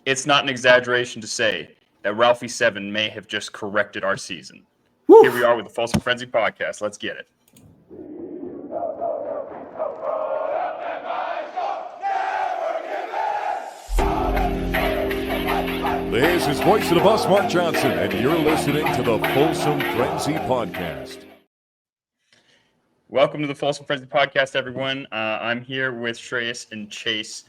it's not an exaggeration to say that Ralphie VII may have just corrected our season. Woo. Here we are with the Folsom Frenzy podcast. Let's get it. This is Voice of the Bus, Mark Johnson, and you're listening to the Folsom Frenzy podcast. Welcome to the Folsom Frenzy podcast, everyone. I'm here with Shreyas and Chase.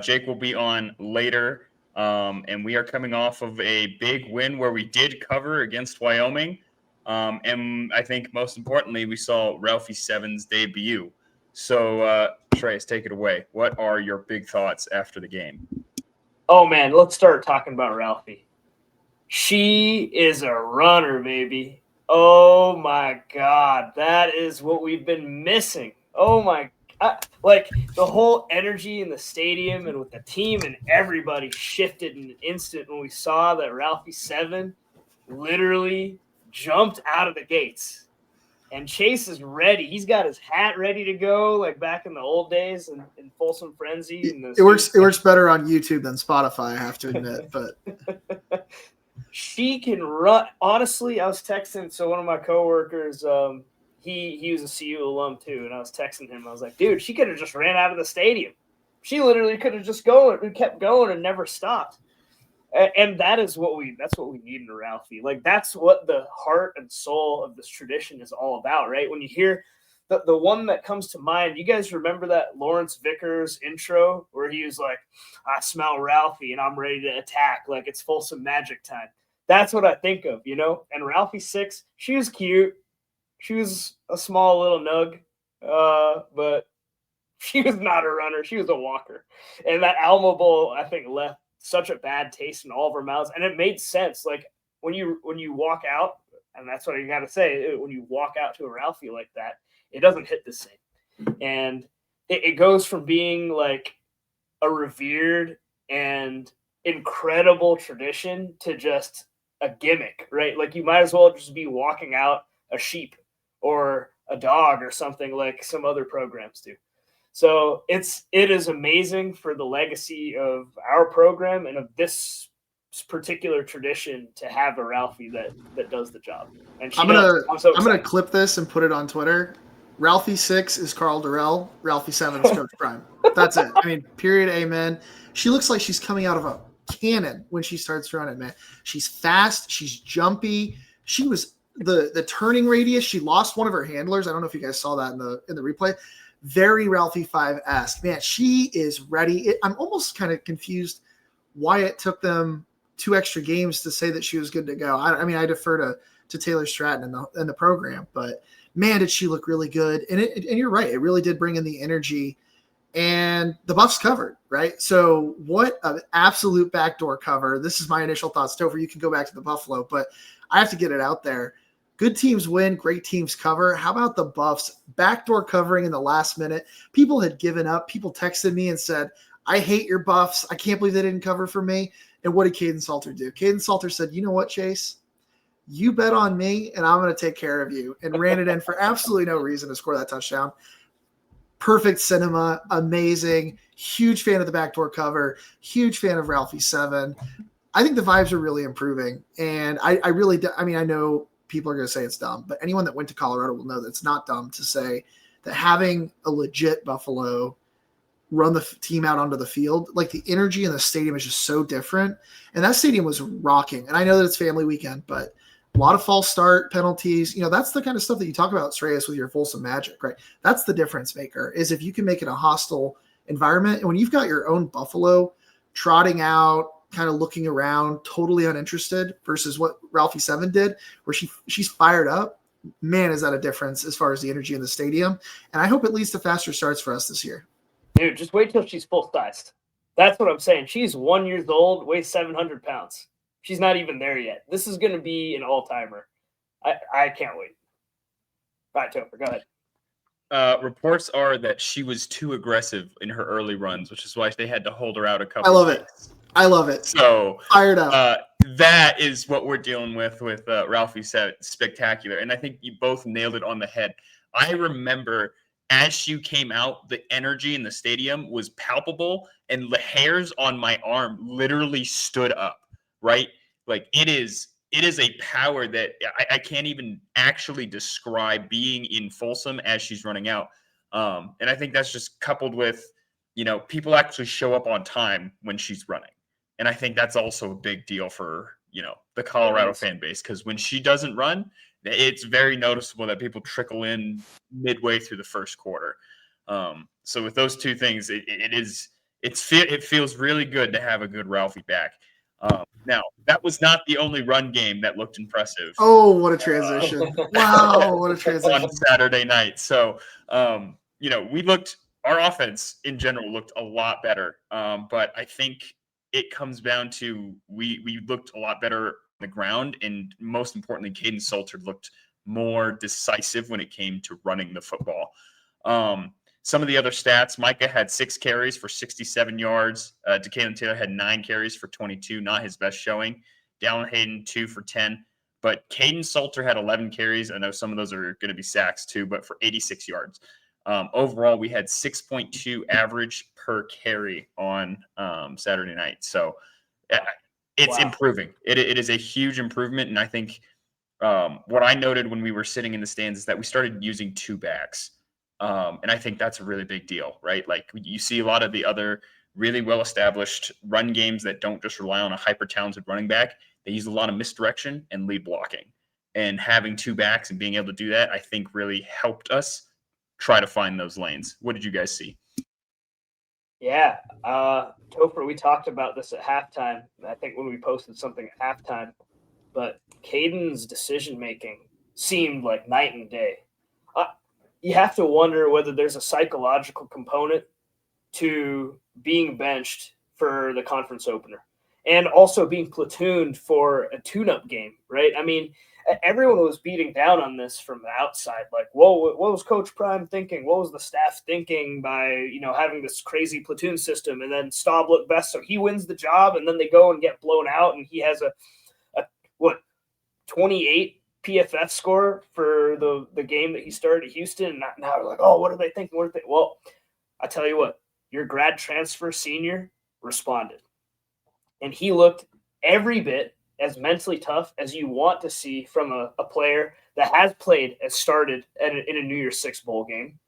Jake will be on later, and we are coming off of a big win where we did cover against Wyoming. And I think most importantly, we saw Ralphie VII's debut. So, Shreyas, take it away. What are your big thoughts after the game? Oh, man, let's start talking about Ralphie. She is a runner, baby. Oh, my God. That is what we've been missing. Oh, my God. Like, the whole energy in the stadium and with the team and everybody shifted in an instant when we saw that Ralphie VII literally jumped out of the gates. And Chase is ready. He's got his hat ready to go, like back in the old days in Folsom Frenzy. It works better on YouTube than Spotify, I have to admit. But she can run. Honestly, I was texting. So one of my coworkers, he was a CU alum too, and I was texting him. I was like, dude, she could have just ran out of the stadium. She literally could have just kept going and never stopped. And that's what we need in a Ralphie. Like, that's what the heart and soul of this tradition is all about, right? When you hear the one that comes to mind, you guys remember that Lawrence Vickers intro where he was like, I smell Ralphie and I'm ready to attack. Like, it's Folsom magic time. That's what I think of, you know? And Ralphie VI, she was cute. She was a small little nug, but she was not a runner. She was a walker. And that Alma Bowl, I think, left such a bad taste in all of our mouths, and it made sense. Like when you walk out, and that's what you got to say. When you walk out to a Ralphie like that, it doesn't hit the same, and it goes from being like a revered and incredible tradition to just a gimmick, right? Like you might as well just be walking out a sheep or a dog or something like some other programs do. So it is amazing for the legacy of our program and of this particular tradition to have a Ralphie that does the job. And I'm gonna clip this and put it on Twitter. Ralphie VI is Carl Durrell. Ralphie VII is Coach Prime. That's it. I mean, period. Amen. She looks like she's coming out of a cannon when she starts running, man. She's fast. She's jumpy. She was the turning radius. She lost one of her handlers. I don't know if you guys saw that in the replay. Very Ralphie V-esque. Man, she is ready. I'm almost kind of confused why it took them 2 extra games to say that she was good to go. I mean, I defer to Taylor Stratton in the program, but man, did she look really good. And you're right. It really did bring in the energy, and the Buffs covered, right? So what an absolute backdoor cover. This is my initial thoughts. Topher, you can go back to the Buffalo, but I have to get it out there. Good teams win, great teams cover. How about the Buffs backdoor covering in the last minute? People had given up. People texted me and said, I hate your Buffs. I can't believe they didn't cover for me. And what did Caden Salter do? Caden Salter said, you know what, Chase? You bet on me, and I'm going to take care of you, and ran it in for absolutely no reason to score that touchdown. Perfect cinema, amazing. Huge fan of the backdoor cover. Huge fan of Ralphie VII. I think the vibes are really improving, and I really – I mean, I know – people are going to say it's dumb, but anyone that went to Colorado will know that it's not dumb to say that having a legit Buffalo run the team out onto the field, like the energy in the stadium is just so different. And that stadium was rocking. And I know that it's family weekend, but a lot of false start penalties, that's the kind of stuff that you talk about, Shreyas, with your Folsom Magic, right? That's the difference maker, is if you can make it a hostile environment. And when you've got your own Buffalo trotting out, kind of looking around, totally uninterested, versus what Ralphie VII did, where she's fired up. Man, is that a difference as far as the energy in the stadium. And I hope it leads to faster starts for us this year. Dude, just wait till she's full-sized. That's what I'm saying. She's 1 year old, weighs 700 pounds. She's not even there yet. This is going to be an all-timer. I can't wait. All right, Topher, go ahead. Reports are that she was too aggressive in her early runs, which is why they had to hold her out a couple I love of it. I love it. So fired up. That is what we're dealing with Ralphie VII. Spectacular. And I think you both nailed it on the head. I remember as she came out, the energy in the stadium was palpable, and the hairs on my arm literally stood up, right? Like it is a power that I can't even actually describe being in Folsom as she's running out. And I think that's just coupled with, people actually show up on time when she's running. And I think that's also a big deal for, the Colorado fan base, because when she doesn't run, it's very noticeable that people trickle in midway through the first quarter. So with those two things, it feels really good to have a good Ralphie back. Now, that was not the only run game that looked impressive. Oh, what a transition. Wow, what a transition. On Saturday night. So, our offense in general looked a lot better. But I think it comes down to we looked a lot better on the ground. And most importantly, Caden Salter looked more decisive when it came to running the football. Some of the other stats, Micah had 6 carries for 67 yards. DeKalen Taylor had 9 carries for 22, not his best showing. Dallin Hayden, 2 for 10. But Caden Salter had 11 carries. I know some of those are going to be sacks too, but for 86 yards. Overall, we had 6.2 average per carry on Saturday night. So it's improving. It is a huge improvement. And I think what I noted when we were sitting in the stands is that we started using 2 backs. And I think that's a really big deal, right? Like you see a lot of the other really well-established run games that don't just rely on a hyper-talented running back. They use a lot of misdirection and lead blocking. And having 2 backs and being able to do that, I think really helped us try to find those lanes. What did you guys see? Yeah. Topher, we talked about this at halftime. I think when we posted something at halftime. But Caden's decision-making seemed like night and day. You have to wonder whether there's a psychological component to being benched for the conference opener and also being platooned for a tune-up game, right? I mean, everyone was beating down on this from the outside. Like, whoa, what was Coach Prime thinking? What was the staff thinking by, having this crazy platoon system? And then Staub looked best, so he wins the job, and then they go and get blown out, and he has a 28 PFF score for the game that he started at Houston. And now we're like, oh, what are they thinking? Well, I tell you what, your grad transfer senior responded. And he looked every bit as mentally tough as you want to see from a player that has played and started in a New Year's Six bowl game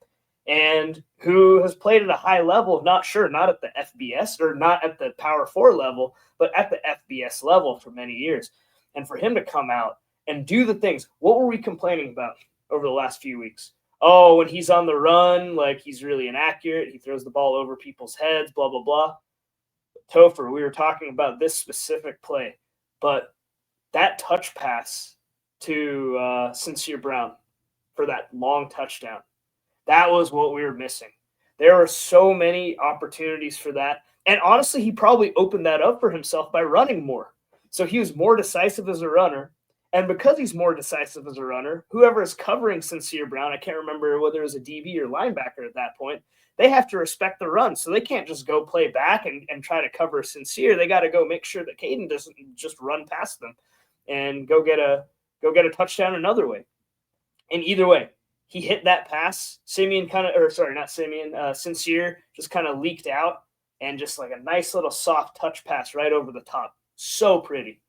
and who has played at a high level, not at the FBS or not at the Power 4 level, but at the FBS level for many years. And for him to come out and do the things, what were we complaining about over the last few weeks? Oh, when he's on the run, like he's really inaccurate. He throws the ball over people's heads, blah, blah, blah. Topher, we were talking about this specific play, but that touch pass to Sincere Brown for that long touchdown, that was what we were missing. There were so many opportunities for that. And honestly, he probably opened that up for himself by running more. So he was more decisive as a runner. And because he's more decisive as a runner, whoever is covering Sincere Brown, I can't remember whether it was a DB or linebacker at that point, they have to respect the run. So they can't just go play back and try to cover Sincere. They got to go make sure that Caden doesn't just run past them and go get a touchdown another way. And either way, he hit that pass. Sincere just kind of leaked out and just like a nice little soft touch pass right over the top. So pretty.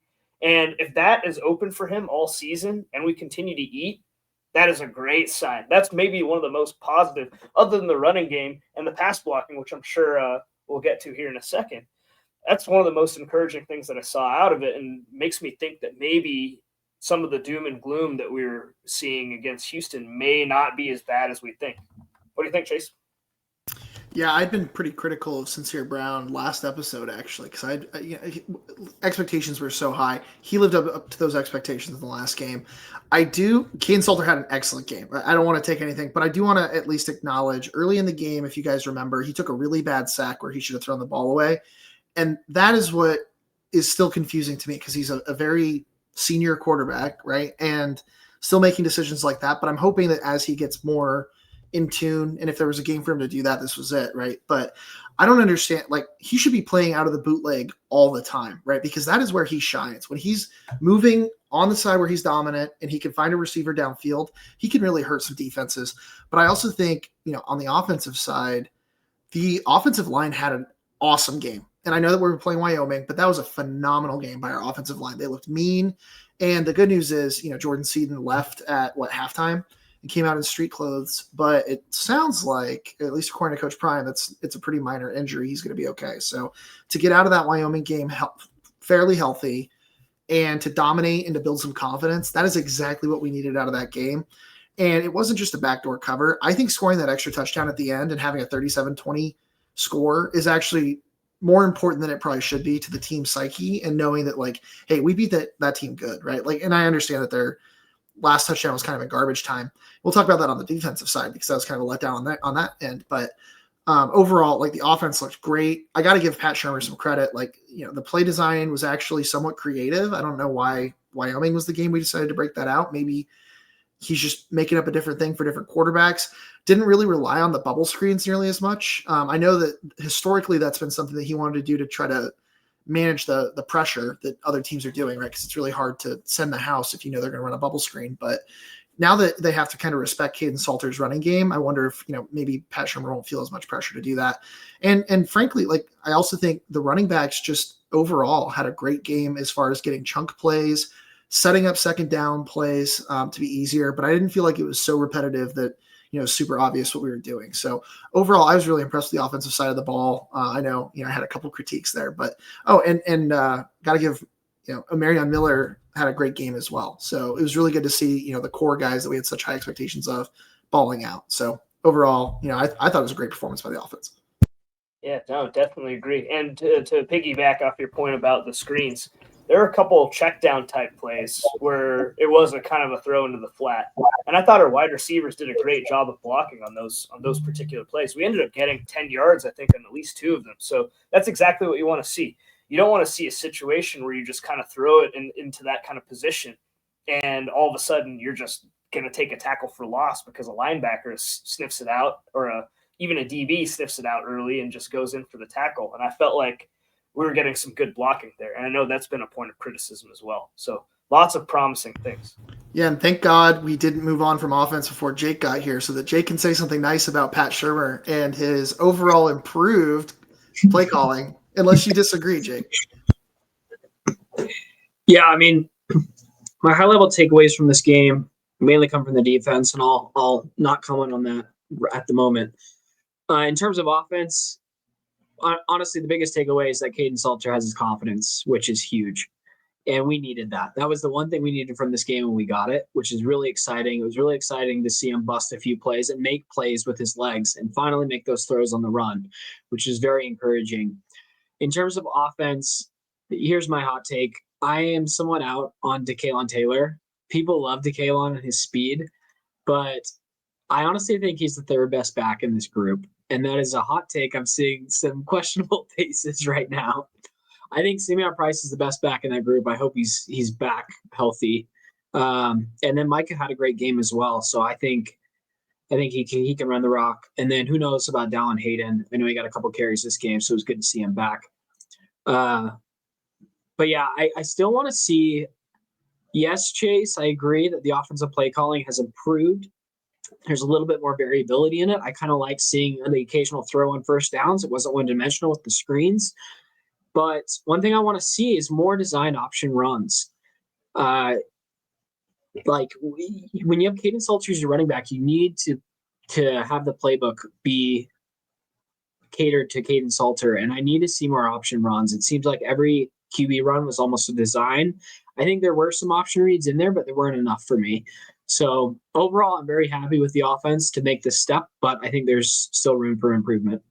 And if that is open for him all season and we continue to eat, that is a great sign. That's maybe one of the most positive, other than the running game and the pass blocking, which I'm sure we'll get to here in a second. That's one of the most encouraging things that I saw out of it and makes me think that maybe some of the doom and gloom that we were seeing against Houston may not be as bad as we think. What do you think, Chase? Yeah, I'd been pretty critical of Sincere Brown last episode, actually, because expectations were so high. He lived up to those expectations in the last game. Caden Salter had an excellent game. I don't want to take anything, but I do want to at least acknowledge early in the game, if you guys remember, he took a really bad sack where he should have thrown the ball away. And that is what is still confusing to me because he's a very senior quarterback, right? And still making decisions like that. But I'm hoping that as he gets more in tune. And if there was a game for him to do that, this was it, right? But I don't understand. Like, he should be playing out of the bootleg all the time, right? Because that is where he shines. When he's moving on the side where he's dominant and he can find a receiver downfield, he can really hurt some defenses. But I also think, on the offensive side, the offensive line had an awesome game. And I know that we were playing Wyoming, but that was a phenomenal game by our offensive line. They looked mean. And the good news is, Jordan Seaton left at halftime and came out in street clothes. But it sounds like, at least according to Coach Prime, it's a pretty minor injury. He's going to be okay. So to get out of that Wyoming game fairly healthy and to dominate and to build some confidence, that is exactly what we needed out of that game. And it wasn't just a backdoor cover. I think scoring that extra touchdown at the end and having a 37-20 score is actually more important than it probably should be to the team psyche, and knowing that, like, hey, we beat that team good, right? Like, and I understand that their last touchdown was kind of in garbage time. We'll talk about that on the defensive side because that was kind of a letdown on that end. But overall, like, the offense looked great. I got to give Pat Shurmur some credit. Like, the play design was actually somewhat creative. I don't know why Wyoming was the game we decided to break that out. Maybe he's just making up a different thing for different quarterbacks. Didn't really rely on the bubble screens nearly as much. I know that historically that's been something that he wanted to do to try to manage the pressure that other teams are doing, right? Because it's really hard to send the house if they're going to run a bubble screen. But now that they have to kind of respect Caden Salter's running game, I wonder if, maybe Pat Shurmur won't feel as much pressure to do that. And frankly, like, I also think the running backs just overall had a great game as far as getting chunk plays, setting up second down plays to be easier, but I didn't feel like it was so repetitive that, super obvious what we were doing. So overall, I was really impressed with the offensive side of the ball. I know, I had a couple critiques there, but, got to give, Marion Miller had a great game as well. So it was really good to see, the core guys that we had such high expectations of balling out. So overall, I thought it was a great performance by the offense. Yeah, no, definitely agree. And to piggyback off your point about the screens, there were a couple of check down type plays where it was a kind of a throw into the flat. And I thought our wide receivers did a great job of blocking on those particular plays. We ended up getting 10 yards, I think, on at least 2 of them. So that's exactly what you want to see. You don't want to see a situation where you just kind of throw it into that kind of position and all of a sudden you're just going to take a tackle for loss because a linebacker sniffs it out, or even a DB sniffs it out early and just goes in for the tackle. And I felt like we were getting some good blocking there. And I know that's been a point of criticism as well. So lots of promising things. Yeah, and thank God we didn't move on from offense before Jake got here so that Jake can say something nice about Pat Shurmur and his overall improved play calling, unless you disagree, Jake. Yeah, I mean, my high-level takeaways from this game mainly come from the defense, and I'll not comment on that at the moment. In terms of offense, honestly, the biggest takeaway is that Caden Salter has his confidence, which is huge. And we needed that. That was the one thing we needed from this game, and we got it, which is really exciting. It was really exciting to see him bust a few plays and make plays with his legs and finally make those throws on the run, which is very encouraging. In terms of offense, here's my hot take. I am somewhat out on DeKalon Taylor. People love DeKalon and his speed, but I honestly think he's the third best back in this group. And that is a hot take. I'm seeing some questionable faces right now. I think Simeon Price is the best back in that group. I hope he's back healthy. And then Micah had a great game as well. So I think he can run the rock. And then who knows about Dallin Hayden? I know he got a couple carries this game, so it was good to see him back. But yeah, I still want to see. Yes, Chase, I agree that the offensive play calling has improved. There's a little bit more variability in it. I kind of like seeing the occasional throw on first downs. It wasn't one-dimensional with the screens. But one thing I want to see is more design option runs. When you have Caden Salter as your running back, you need to have the playbook be catered to Caden Salter, and I need to see more option runs. It seems like every QB run was almost a design. I think there were some option reads in there, but they weren't enough for me. So overall, I'm very happy with the offense to make this step, but I think there's still room for improvement.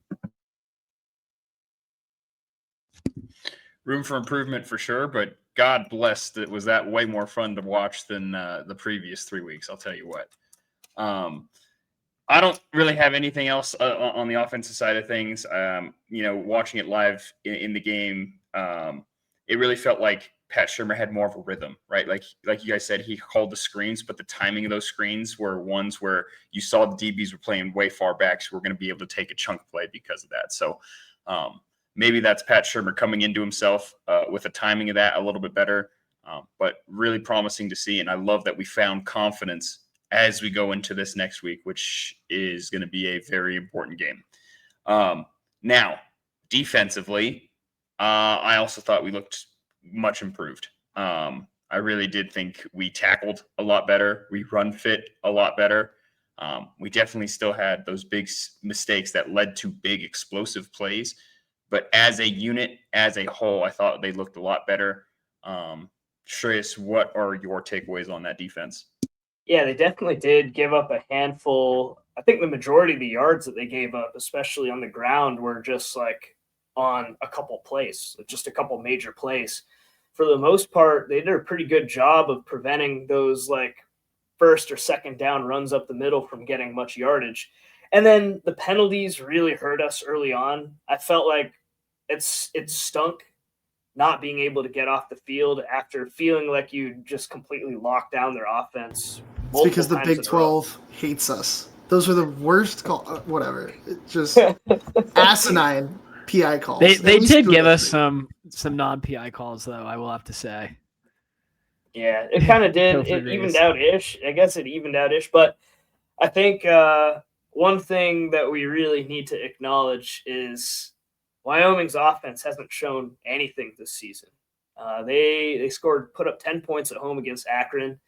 Room for improvement for sure, but God bless that was that way more fun to watch than the previous 3 weeks. I'll tell you what. I don't really have anything else on the offensive side of things. Watching it live in the game, it really felt like Pat Shermer had more of a rhythm, right? Like you guys said, he called the screens, but the timing of those screens were ones where you saw the DBs were playing way far back, so we're going to be able to take a chunk play because of that. So maybe that's Pat Shermer coming into himself with the timing of that a little bit better, but really promising to see. And I love that we found confidence as we go into this next week, which is going to be a very important game. Now, defensively, I also thought we looked much improved. I really did think we tackled a lot better. We run fit a lot better. We definitely still had those big mistakes that led to big explosive plays. But as a unit, as a whole, I thought they looked a lot better. Shreyas, what are your takeaways on that defense? Yeah, they definitely did give up a handful. I think the majority of the yards that they gave up, especially on the ground, were just like on a couple plays, just a couple major plays. For the most part, they did a pretty good job of preventing those like first or second down runs up the middle from getting much yardage. And then the penalties really hurt us early on. I felt like it stunk not being able to get off the field after feeling like you just completely locked down their offense. It's because the Big 12 hates us. Those are the worst call. Whatever. It just asinine PI calls. They did give us some non-PI calls, though, I will have to say. Yeah, it kind of did. It evened out-ish. I guess it evened out-ish. But I think one thing that we really need to acknowledge is Wyoming's offense hasn't shown anything this season. They put up 10 points at home against Akron.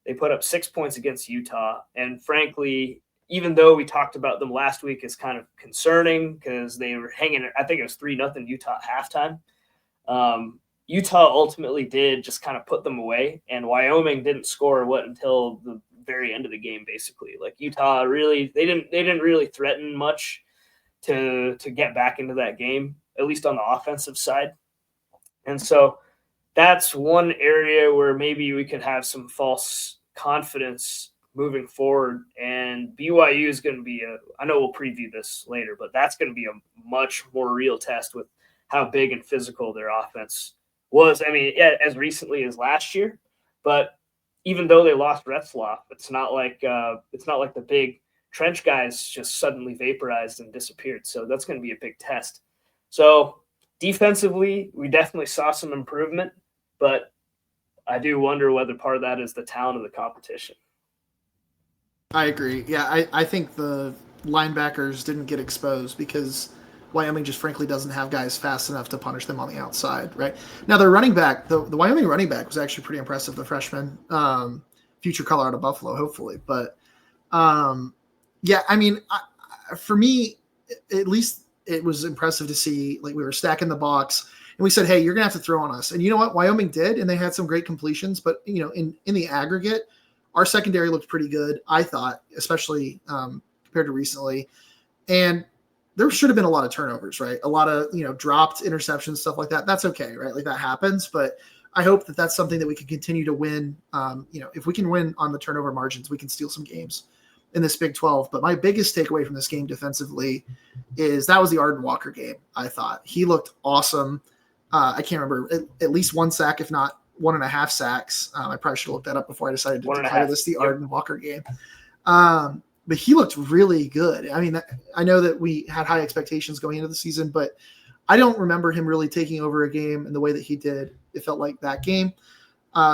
They put up 6 points against Utah. And frankly, even though we talked about them last week as kind of concerning because they were hanging, I think it was 3-0 Utah at halftime. Utah ultimately did just kind of put them away, and Wyoming didn't score until the very end of the game, basically. Like Utah really, they didn't really threaten much to get back into that game, at least on the offensive side. And so that's one area where maybe we could have some false confidence moving forward. And BYU is going to be I know we'll preview this later, but that's going to be a much more real test with how big and physical their offense was. I mean, as recently as last year, but even though they lost Retzloff, it's not like the big trench guys just suddenly vaporized and disappeared. So that's going to be a big test. So defensively, we definitely saw some improvement, but I do wonder whether part of that is the talent of the competition. I agree. Yeah, I think the linebackers didn't get exposed because Wyoming just frankly doesn't have guys fast enough to punish them on the outside, right? Now, their running back, the Wyoming running back was actually pretty impressive, the freshman, future Colorado Buffalo, hopefully. But, yeah, I mean, for me, at least it was impressive to see, like, we were stacking the box, and we said, hey, you're going to have to throw on us. And you know what? Wyoming did, and they had some great completions. But, you know, in the aggregate, our secondary looked pretty good, I thought, especially compared to recently. And there should have been a lot of turnovers, right? A lot of, dropped interceptions, stuff like that. That's okay, right? Like that happens, but I hope that that's something that we can continue to win. If we can win on the turnover margins, we can steal some games in this Big 12. But my biggest takeaway from this game defensively is that was the Arden Walker game. I thought he looked awesome. I can't remember, at least one sack, if not 1.5 sacks. I probably should have looked that up before I decided to declare this the Arden Walker game. But he looked really good. I mean, I know that we had high expectations going into the season, but I don't remember him really taking over a game in the way that he did. It felt like that game.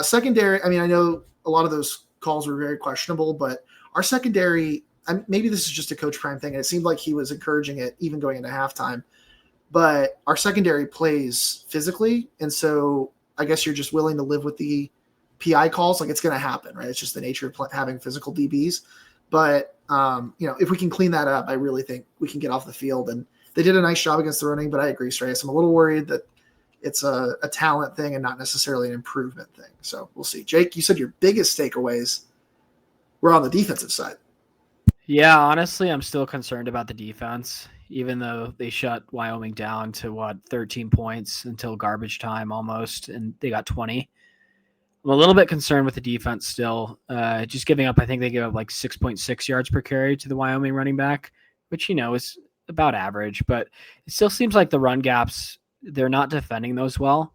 Secondary, I mean, I know a lot of those calls were very questionable, but our secondary, maybe this is just a Coach Prime thing, and it seemed like he was encouraging it even going into halftime. But our secondary plays physically, and so I guess you're just willing to live with the PI calls. Like, it's going to happen, right? It's just the nature of having physical DBs. But, if we can clean that up, I really think we can get off the field. And they did a nice job against the running, but I agree, Shreyas. I'm a little worried that it's a talent thing and not necessarily an improvement thing. So we'll see. Jake, you said your biggest takeaways were on the defensive side. Yeah, honestly, I'm still concerned about the defense, even though they shut Wyoming down to 13 points until garbage time almost, and they got 20. I'm a little bit concerned with the defense still. Just giving up, I think they gave up like 6.6 yards per carry to the Wyoming running back, which, is about average, but it still seems like the run gaps, they're not defending those well.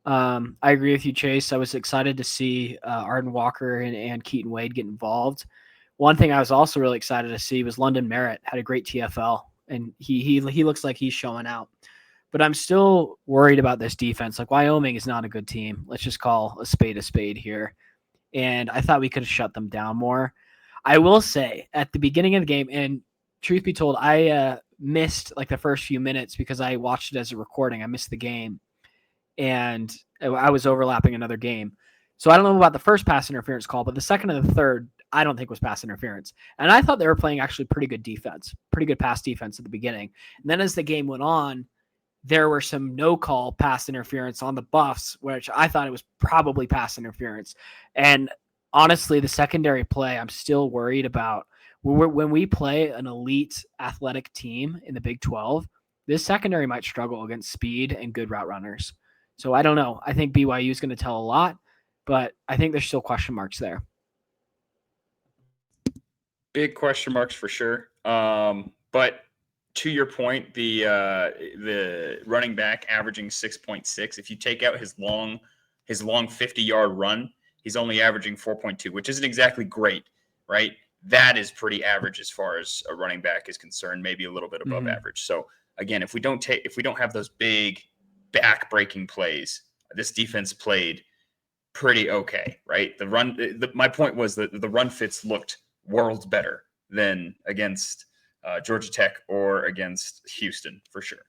I agree with you, Chase. I was excited to see Arden Walker and Keaton Wade get involved. One thing I was also really excited to see was London Merritt had a great TFL, and he looks like he's showing out. But I'm still worried about this defense. Like, Wyoming is not a good team. Let's just call a spade here. And I thought we could have shut them down more. I will say at the beginning of the game, and truth be told, I missed like the first few minutes because I watched it as a recording. I missed the game, and I was overlapping another game. So I don't know about the first pass interference call, but the second and the third, I don't think was pass interference. And I thought they were playing actually pretty good defense, pretty good pass defense at the beginning. And then as the game went on, there were some no-call pass interference on the Buffs, which I thought it was probably pass interference. And honestly, the secondary play, I'm still worried about. When we play an elite athletic team in the Big 12, this secondary might struggle against speed and good route runners. So I don't know. I think BYU is going to tell a lot, but I think there's still question marks there. Big question marks for sure. But to your point, the running back averaging 6.6. If you take out his long 50-yard run, he's only averaging 4.2, which isn't exactly great, right? That is pretty average as far as a running back is concerned, maybe a little bit above average. So again, if we don't have those big back-breaking plays, this defense played pretty okay, right? My point was that the run fits looked worlds better than against Georgia Tech or against Houston for sure.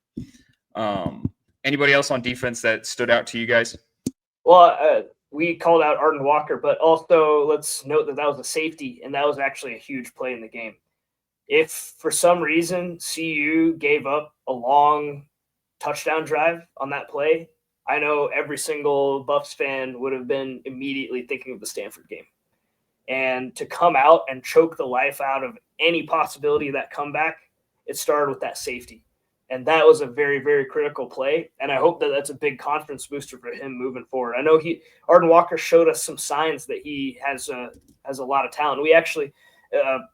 Anybody else on defense that stood out to you guys? Well, we called out Arden Walker, but also let's note that was a safety, and that was actually a huge play in the game. If for some reason CU gave up a long touchdown drive on that play, I know every single Buffs fan would have been immediately thinking of the Stanford game. And to come out and choke the life out of any possibility of that comeback, it started with that safety. And that was a very, very critical play. And I hope that that's a big confidence booster for him moving forward. I know Arden Walker showed us some signs that he has a lot of talent. We actually,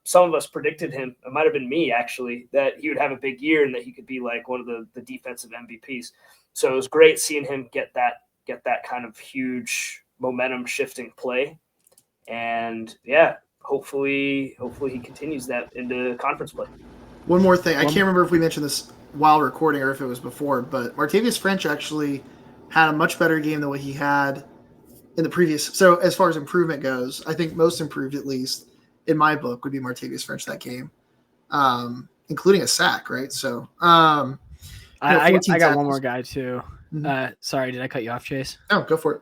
some of us predicted him, it might have been me actually, that he would have a big year and that he could be like one of the defensive MVPs. So it was great seeing him get that kind of huge momentum shifting play. And yeah, hopefully he continues that into conference play. One more thing. I can't remember if we mentioned this while recording or if it was before, but Martavius French actually had a much better game than what he had in the previous. So as far as improvement goes, I think most improved, at least in my book, would be Martavius French that game, including a sack, right? So I got one more guy too. Mm-hmm. Sorry, did I cut you off, Chase? No, go for it.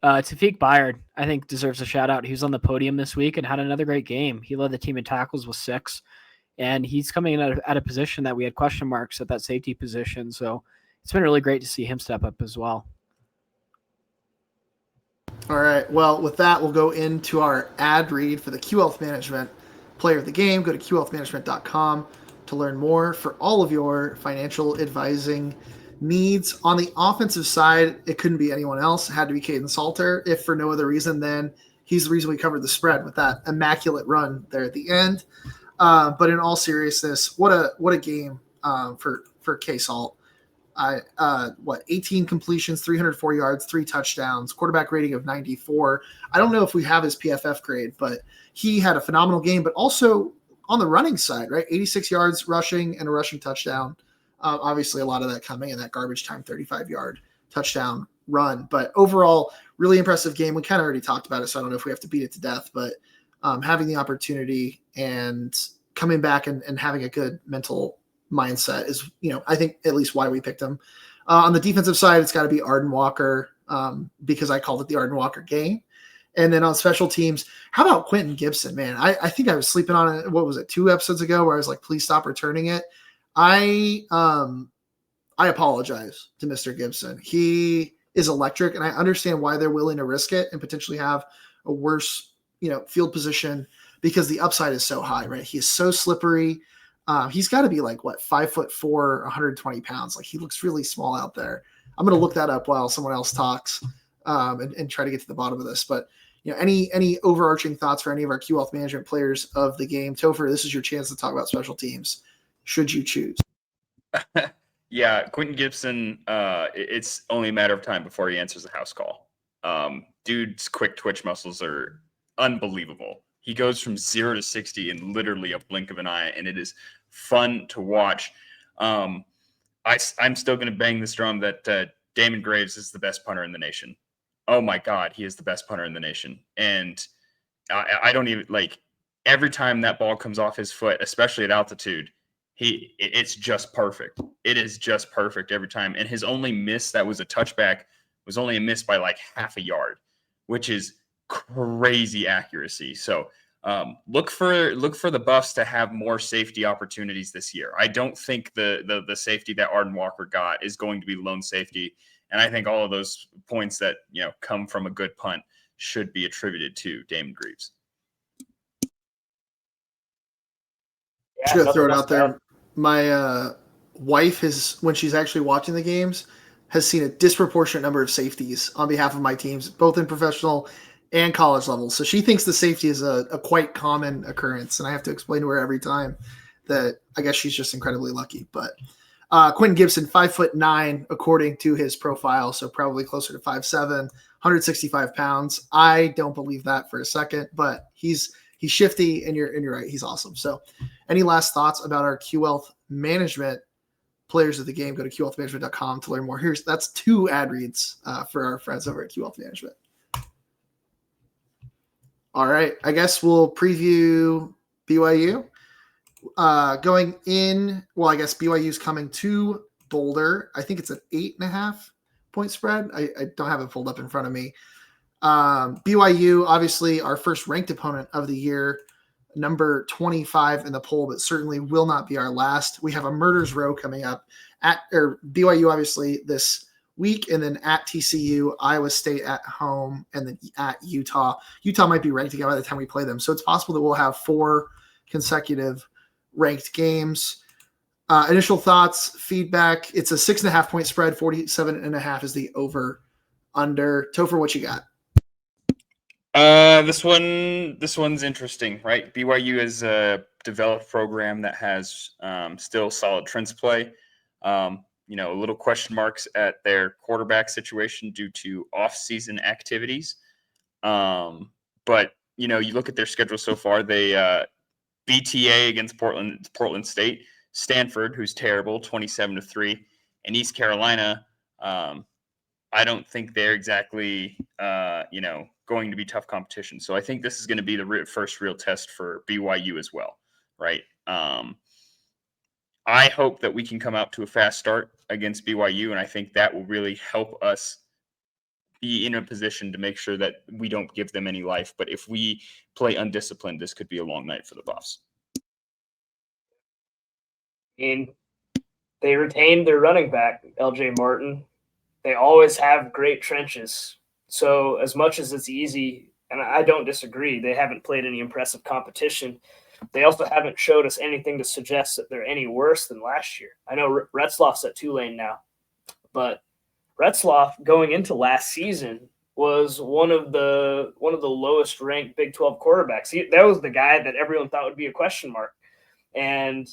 Tafik Byard, I think, deserves a shout out. He was on the podium this week and had another great game. He led the team in tackles with 6, and he's coming in at a position that we had question marks at that safety position. So it's been really great to see him step up as well. All right. Well, with that, we'll go into our ad read for the QWealth Management player of the game. Go to qwealthmanagement.com to learn more for all of your financial advising needs. On the offensive side, it couldn't be anyone else. It had to be Caden Salter, if for no other reason than he's the reason we covered the spread with that immaculate run there at the end. But in all seriousness, what a game for K-Salt. 18 completions, 304 yards, 3 touchdowns, quarterback rating of 94. I don't know if we have his PFF grade, but he had a phenomenal game, but also on the running side, right? 86 yards rushing and a rushing touchdown. Obviously, a lot of that coming in that garbage time 35-yard touchdown run. But overall, really impressive game. We kind of already talked about it, so I don't know if we have to beat it to death. But having the opportunity and coming back and having a good mental mindset is, I think at least why we picked him. On the defensive side, it's got to be Arden Walker because I called it the Arden Walker game. And then on special teams, how about Quentin Gibson, man? I think I was sleeping on it. What was it, 2 episodes ago where I was like, please stop returning it. I apologize to Mr. Gibson. He is electric, and I understand why they're willing to risk it and potentially have a worse, field position because the upside is so high, right? He is so slippery. He's got to be like 5'4", 120 pounds. Like he looks really small out there. I'm going to look that up while someone else talks and try to get to the bottom of this. But any overarching thoughts for any of our QWealth Management players of the game? Topher, this is your chance to talk about special teams. Should you choose? Yeah, Quentin Gibson, it's only a matter of time before he answers the house call. Dude's quick twitch muscles are unbelievable. He goes from 0 to 60 in literally a blink of an eye, and it is fun to watch. I'm still going to bang this drum that Damon Graves is the best punter in the nation. Oh my God, he is the best punter in the nation. And I don't even every time that ball comes off his foot, especially at altitude, it's just perfect. It is just perfect every time. And his only miss that was a touchback was only a miss by like half a yard, which is crazy accuracy. So look for the Buffs to have more safety opportunities this year. I don't think the safety that Arden Walker got is going to be lone safety. And I think all of those points that come from a good punt should be attributed to Damon Greaves. Just gonna throw it out there. My wife has, when she's actually watching the games, has seen a disproportionate number of safeties on behalf of my teams, both in professional and college levels. So she thinks the safety is a quite common occurrence, and I have to explain to her every time that I guess she's just incredibly lucky. But Quentin Gibson, 5'9", according to his profile, so probably closer to 5'7", 165 pounds. I don't believe that for a second, but he's shifty, and you're right. He's awesome. So any last thoughts about our QWealth management players of the game? Go to qwealthmanagement.com to learn more. That's 2 ad reads for our friends over at QWealth Management. All right. I guess we'll preview BYU. Going in, well, I guess BYU is coming to Boulder. I think it's an 8.5 point spread. I don't have it pulled up in front of me. BYU, obviously our first ranked opponent of the year, number 25 in the poll, but certainly will not be our last. We have a murders row coming up at BYU, obviously this week, and then at TCU, Iowa State at home, and then at Utah. Utah might be ranked again by the time we play them. So it's possible that we'll have 4 consecutive ranked games. Initial thoughts, feedback. It's a 6.5 point spread. 47.5 is the over under. Topher, what you got? This one's interesting, right? BYU is a developed program that has still solid trench play. A little question marks at their quarterback situation due to off-season activities. But you look at their schedule so far. They BTA against Portland State, Stanford, who's terrible, 27-3, and East Carolina. I don't think they're exactly going to be tough competition. So I think this is going to be the first real test for BYU as well, right? I hope that we can come out to a fast start against BYU, and I think that will really help us be in a position to make sure that we don't give them any life. But if we play undisciplined, this could be a long night for the Buffs. And they retained their running back, LJ Martin. They always have great trenches. So as much as it's easy, and I don't disagree, they haven't played any impressive competition. They also haven't showed us anything to suggest that they're any worse than last year. I know Retzloff's at Tulane now, but Retzloff going into last season was one of the lowest ranked Big 12 quarterbacks. That was the guy that everyone thought would be a question mark. And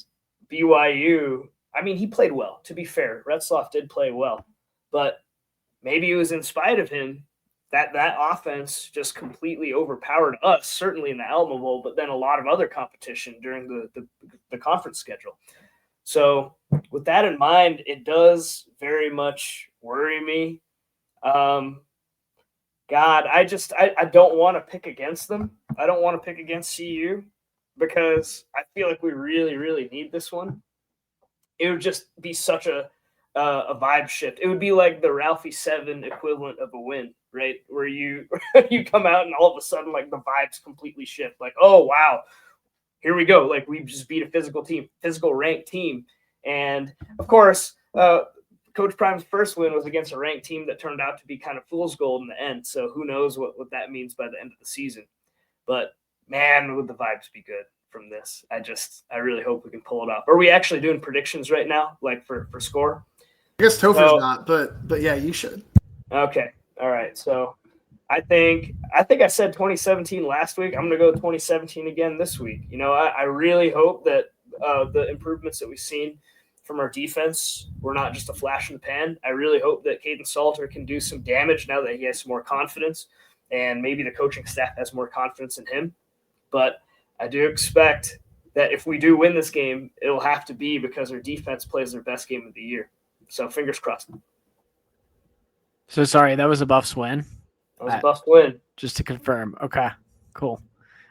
BYU, I mean, he played well, to be fair. Retzloff did play well, but maybe it was in spite of him that offense just completely overpowered us, certainly in the Alamo Bowl, but then a lot of other competition during the conference schedule. So with that in mind, it does very much worry me. God, I don't want to pick against them. I don't want to pick against CU because I feel like we really, really need this one. It would just be such a vibe shift. It would be like the Ralphie VII equivalent of a win, right? Where you come out and all of a sudden like the vibes completely shift. Like, oh wow, here we go. Like we just beat a physical ranked team. And of course, Coach Prime's first win was against a ranked team that turned out to be kind of fool's gold in the end. So who knows what that means by the end of the season. But man, would the vibes be good from this. I really hope we can pull it off. Are we actually doing predictions right now, like for score? I guess Topher's not, but yeah, you should. Okay. All right. So I think I said 2017 last week. I'm going to go 2017 again this week. I really hope that the improvements that we've seen from our defense. We're not just a flash in the pan. I really hope that Caden Salter can do some damage now that he has some more confidence, and maybe the coaching staff has more confidence in him. But I do expect that if we do win this game, it'll have to be because our defense plays their best game of the year. So fingers crossed. So sorry, that was a Buffs win. That was a Buffs win. Just to confirm. Okay, cool.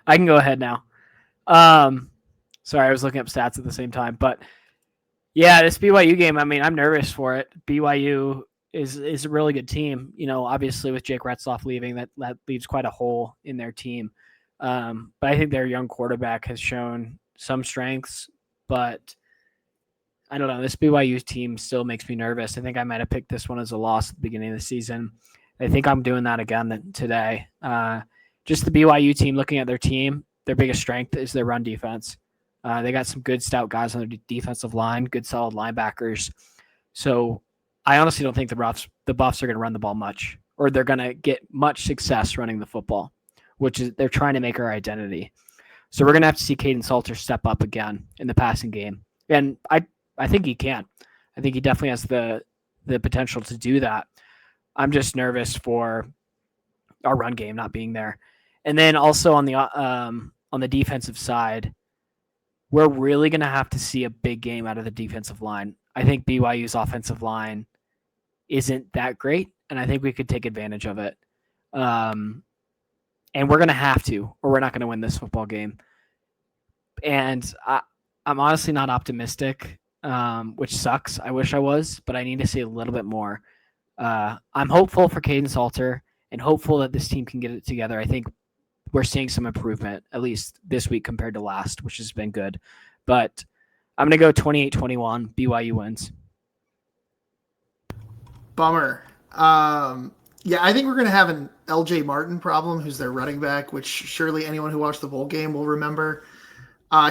I can go ahead now. Sorry, I was looking up stats at the same time, but yeah, this BYU game, I mean, I'm nervous for it. BYU is a really good team. You know, obviously with Jake Retzloff leaving, that leaves quite a hole in their team. But I think their young quarterback has shown some strengths, but I don't know. This BYU team still makes me nervous. I think I might have picked this one as a loss at the beginning of the season. I think I'm doing that again today. Just the BYU team, looking at their team, their biggest strength is their run defense. They got some good stout guys on their defensive line, good solid linebackers. So I honestly don't think the Buffs are going to run the ball much, or they're going to get much success running the football, which is they're trying to make our identity. So we're going to have to see Caden Salter step up again in the passing game. And I think he can. I think he definitely has the potential to do that. I'm just nervous for our run game not being there. And then also on the defensive side, we're really going to have to see a big game out of the defensive line. I think BYU's offensive line isn't that great, and I think we could take advantage of it. And we're going to have to, or we're not going to win this football game. And I'm honestly not optimistic, which sucks. I wish I was, but I need to see a little bit more. I'm hopeful for Caden Salter and hopeful that this team can get it together. I think we're seeing some improvement, at least this week compared to last, which has been good. But I'm going to go 28-21. BYU wins. Bummer. Yeah, I think we're going to have an LJ Martin problem, who's their running back, which surely anyone who watched the bowl game will remember.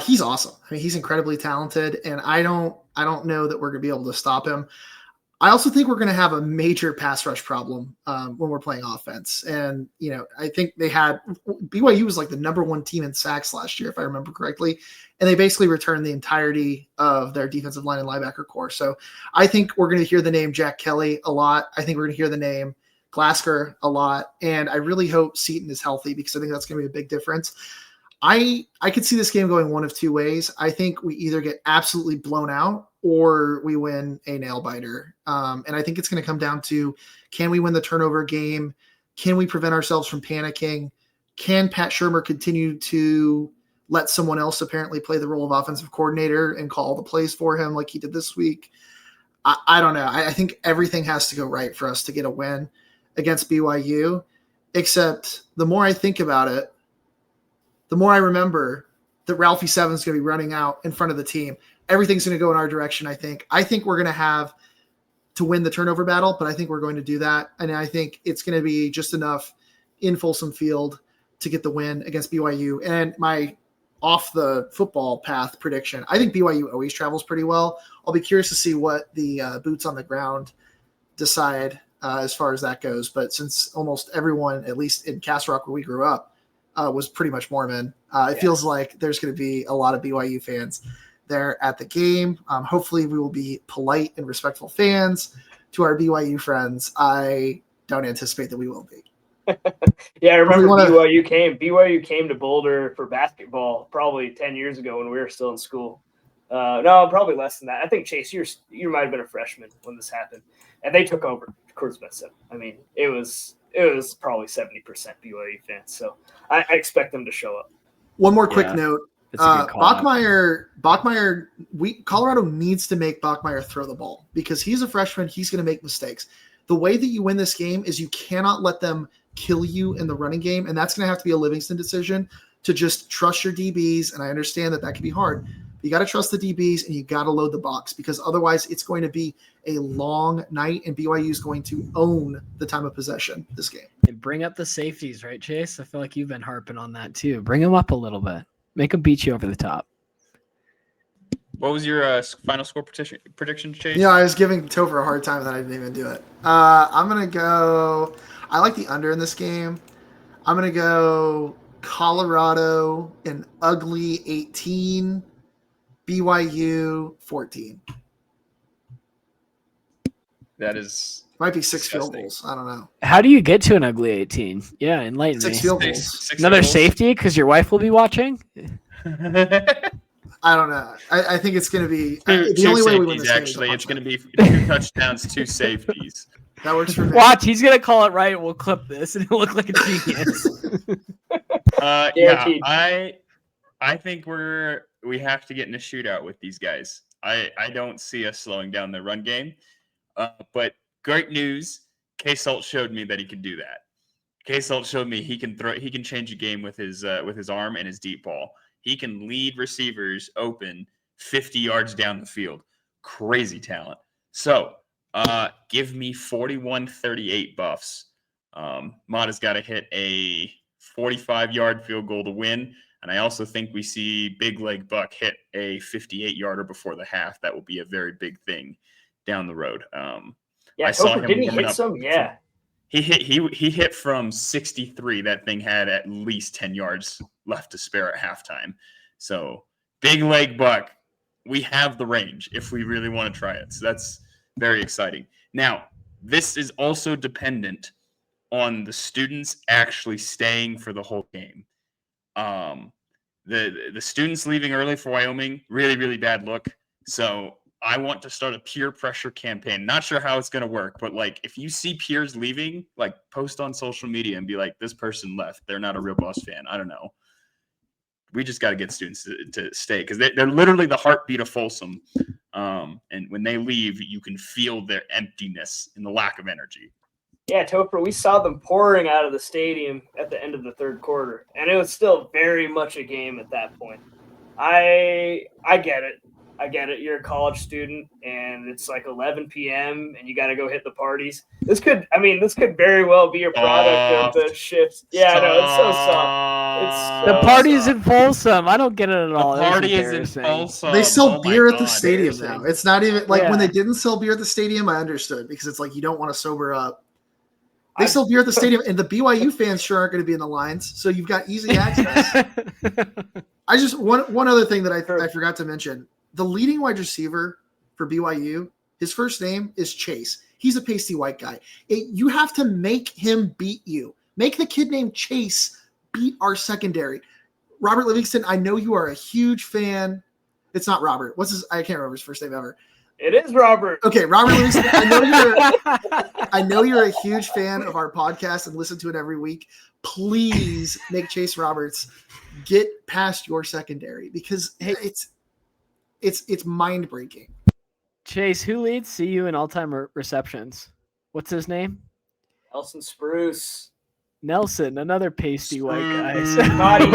He's awesome. I mean, he's incredibly talented, and I don't know that we're going to be able to stop him. I also think we're going to have a major pass rush problem when we're playing offense. And, you know, I think BYU was like the number one team in sacks last year, if I remember correctly. And they basically returned the entirety of their defensive line and linebacker core. So I think we're going to hear the name Jack Kelly a lot. I think we're going to hear the name Glasgow a lot. And I really hope Seton is healthy, because I think that's going to be a big difference. I could see this game going one of two ways. I think we either get absolutely blown out or we win a nail biter. And I think it's going to come down to, can we win the turnover game? Can we prevent ourselves from panicking? Can Pat Shurmur continue to let someone else apparently play the role of offensive coordinator and call the plays for him like he did this week? I don't know. I think everything has to go right for us to get a win against BYU, except the more I think about it, the more I remember that Ralphie VII is going to be running out in front of the team. Everything's going to go in our direction, I think. I think we're going to have to win the turnover battle, but I think we're going to do that. And I think it's going to be just enough in Folsom Field to get the win against BYU. And my off the football path prediction, I think BYU always travels pretty well. I'll be curious to see what the boots on the ground decide as far as that goes. But since almost everyone, at least in Castle Rock where we grew up, was pretty much Mormon, it feels like there's going to be a lot of BYU fans there at the game. Hopefully we will be polite and respectful fans to our BYU friends. I don't anticipate that we will be. Yeah, I remember BYU came to Boulder for basketball probably 10 years ago when we were still in school. No, probably less than that. I think, Chase, you might have been a freshman when this happened. And they took over Kurzbeth. I mean, it was probably 70% BYU fans. So I expect them to show up. One more quick note. Bachmeier, Colorado needs to make Bachmeier throw the ball, because he's a freshman. He's going to make mistakes. The way that you win this game is you cannot let them kill you in the running game, and that's going to have to be a Livingston decision to just trust your DBs. And I understand that can be hard. You got to trust the DBs, and you got to load the box, because otherwise it's going to be a long night, and BYU is going to own the time of possession this game. And bring up the safeties, right, Chase? I feel like you've been harping on that too. Bring them up a little bit. Make them beat you over the top. What was your final score prediction, Chase? Yeah, I was giving Topher a hard time, and then I didn't even do it. I'm going to go – I like the under in this game. I'm going to go Colorado an ugly 18, BYU 14. That is Might be 6 field disgusting. goals. I don't know. How do you get to an ugly 18? Yeah, enlighten 6 me. field Six- goals. six Another goals. safety because your wife will be watching. I don't know. I think it's going to be Two the only way we win safeties, this game. actually. It's going to be be 2 touchdowns, 2 safeties. that works for me. Watch, he's gonna call it right. We'll clip this, and it'll look like a genius. Yeah, Guaranteed. I think we have to get in a shootout with these guys. I don't see us slowing down the run game. But great news, K-Salt showed me that he can do that. K-Salt showed me he can change a game with his arm and his deep ball. He can lead receivers open 50 yards down the field. Crazy talent. So give me 41-38 Buffs. Mata's got to hit a 45-yard field goal to win. And I also think we see Big Leg Buck hit a 58-yarder before the half. That will be a very big thing down the road. Yeah, I saw Topher, him didn't he warming hit up. some? Yeah. He hit from 63. That thing had at least 10 yards left to spare at halftime. So Big Leg Buck, we have the range if we really want to try it. So that's very exciting. Now, this is also dependent on the students actually staying for the whole game. The students leaving early for Wyoming, really, really bad look. So I want to start a peer pressure campaign. Not sure how it's going to work, but like if you see peers leaving, like post on social media and be like, this person left. They're not a real Boss fan. I don't know. We just got to get students to stay because they're literally the heartbeat of Folsom. And when they leave, you can feel their emptiness and the lack of energy. Yeah, Topher, we saw them pouring out of the stadium at the end of the third quarter, and it was still very much a game at that point. I get it. I get it. You're a college student, and it's like 11 p.m., and you got to go hit the parties. This could very well be a product of the shift. Yeah, I know. It's so soft. It's The so party's soft. in Folsom. I don't get it at all. The It was party is in embarrassing. Folsom. They sell Oh my beer at the God. stadium now. Embarrassing. It's not even like when Yeah. they didn't sell beer at the stadium, I understood because it's like you don't want to sober up. They I- sell beer at the stadium, and the BYU fans sure aren't going to be in the lines, so you've got easy access. I just one other thing that I forgot to mention: the leading wide receiver for BYU, his first name is Chase. He's a pasty white guy. You have to make him beat you. Make the kid named Chase beat our secondary. Robert Livingston, I know you are a huge fan. It's not Robert. I can't remember his first name ever. It is Robert. Okay, Robert Livingston. I know you're a huge fan of our podcast and listen to it every week. Please make Chase Roberts get past your secondary because it's mind breaking. Chase, who leads CU in all-time receptions? What's his name? Nelson Spruce. Nelson, another pasty white guy. Scotty,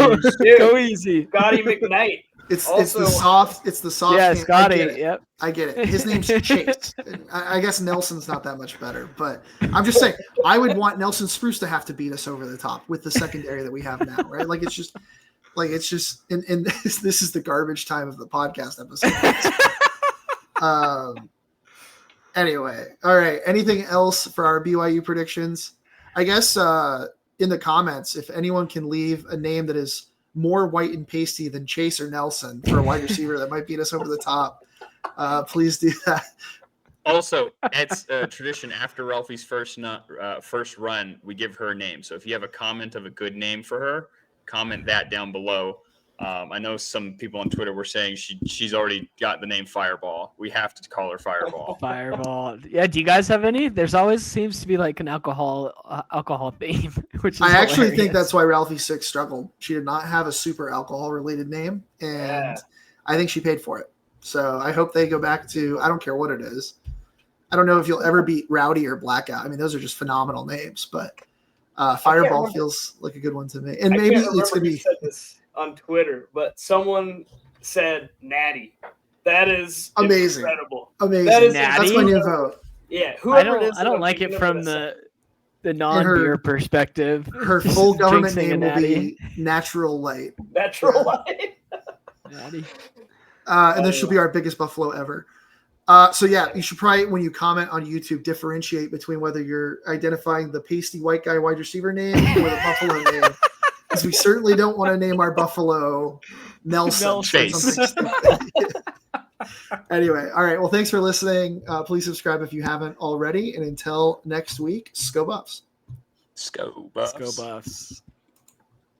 Go easy. Scotty McKnight. It's Also- the soft. It's the soft. Yeah, hand. Scotty. I get it. Yep. I get it. His name's Chase. I guess Nelson's not that much better, but I'm just saying I would want Nelson Spruce to have to beat us over the top with the secondary that we have now, right? Like it's just, and this is the garbage time of the podcast episode. Anyway, all right. Anything else for our BYU predictions? I guess in the comments, if anyone can leave a name that is more white and pasty than Chase or Nelson for a wide receiver that might beat us over the top, please do that. Also, it's a tradition after Ralphie's first run, we give her a name. So if you have a comment of a good name for her, comment that down below. I know some people on Twitter were saying she's already got the name Fireball. We have to call her Fireball. Fireball. Yeah. Do you guys have any? There's always seems to be like an alcohol theme, which is I actually think hilarious. that's why Ralphie VI struggled. She did not have a super alcohol related name, and Yeah. I think she paid for it. So I hope they go back to, I don't care what it is. I don't know if you'll ever beat Rowdy or Blackout. I mean, those are just phenomenal names, but Fireball remember. feels like a good one to me. And I maybe can't it's remember going to who be. said this on Twitter, but someone said Natty. That is Amazing. incredible. Amazing. That is That's my new vote. Yeah, whoever it is. I that don't I'm like it thinking of from that the non-beer her- perspective. Her Just full government drinking name a will be Natural Light. said Natural Light. Natty. And then she'll be our biggest Buffalo ever. So yeah, you should probably, when you comment on YouTube, differentiate between whether you're identifying the pasty white guy wide receiver name or the Buffalo name, because we certainly don't want to name our Buffalo Nelson. or Chase. something stupid. Anyway, all right. Well, thanks for listening. Please subscribe if you haven't already. And until next week, Sco Buffs. Let's go, Buffs. Let's go Buffs.